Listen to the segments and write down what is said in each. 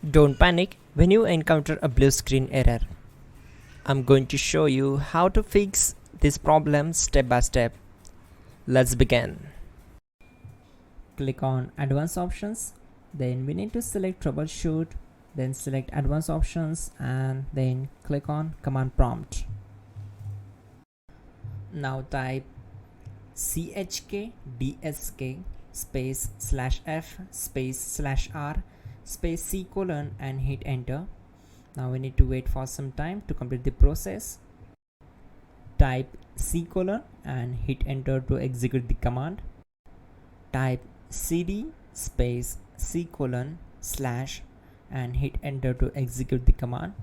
Don't panic when you encounter a blue screen error. I'm going to show you how to fix this problem step by step. Let's begin. Click on Advanced Options. Then we need to select Troubleshoot. Then select Advanced Options and then click on Command Prompt. Now type chkdsk space /f space /r space C colon and hit enter. Now we need to wait for some time to complete the process. Type C colon and hit enter to execute the command. Type cd space C colon / and hit enter to execute the command.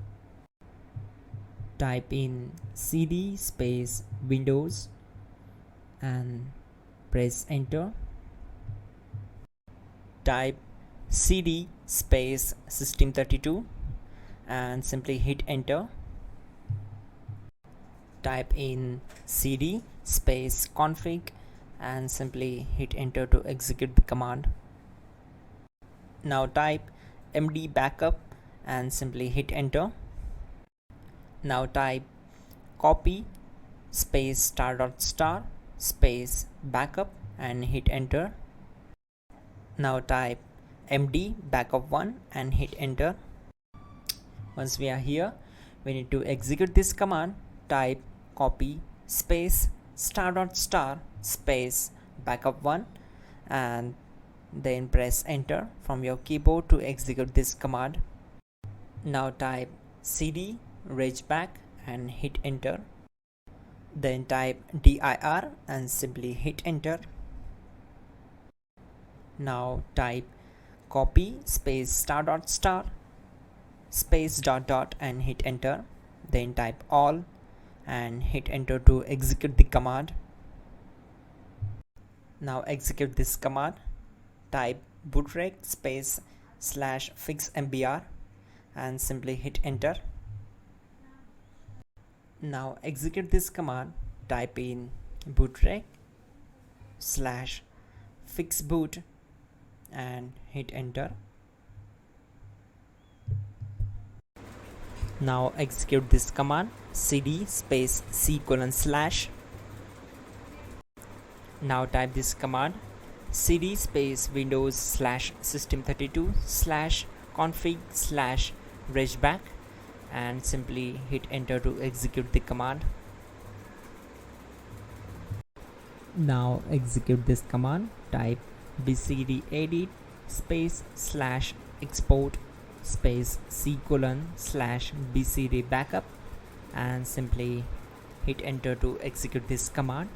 Type in cd space Windows and press enter. Type cd space System32 and simply hit enter. Type in cd space config and simply hit enter to execute the command. Now type md backup and simply hit enter. Now type copy space ** space backup and hit enter. Now type md backup1 and hit enter. Once we are here, we need to execute this command. Type copy space ** space backup1 and then press enter from your keyboard to execute this command. Now type cd regback and hit enter. Then type dir and simply hit enter. Now type copy space ** space ... and hit enter. Then type all and hit enter to execute the command. Now execute this command. Type bootrec space /fixmbr and simply hit enter. Now execute this command. Type in bootrec /fixboot and hit enter. Now execute this command. cd space C colon /. Now type this command. cd space Windows /System32 /config /regback and simply hit enter to execute the command. Now execute this command. Type bcd edit space /export space C colon /bcd backup and simply hit enter to execute this command.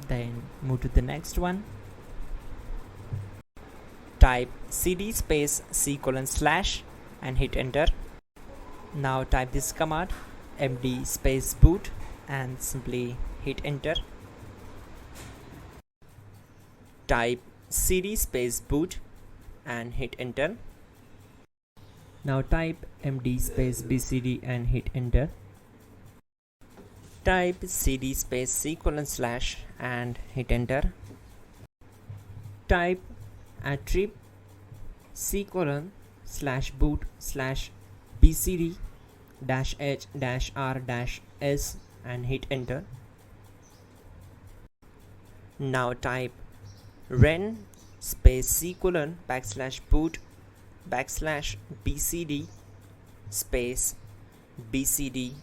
Then move to the next one. Type cd space C colon / and hit enter. Now type this command md space boot and simply hit enter. Type cd space boot and hit enter. Now type md space bcd and hit enter. Type cd space C colon / and hit enter. Type attrib C colon /boot /bcd -h -r-s and hit enter. Now type ren space C colon /boot /bcd space bcd.old.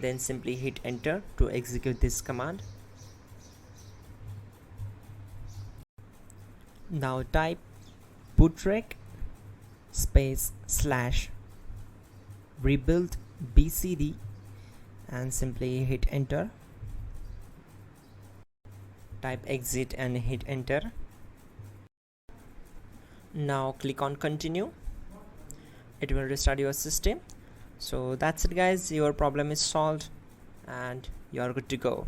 Then simply hit enter to execute this command. Now type bootrec space /rebuild bcd and simply hit enter. Type exit and hit enter. Now click on continue. It will restart your system. So that's it guys, your problem is solved and you are good to go.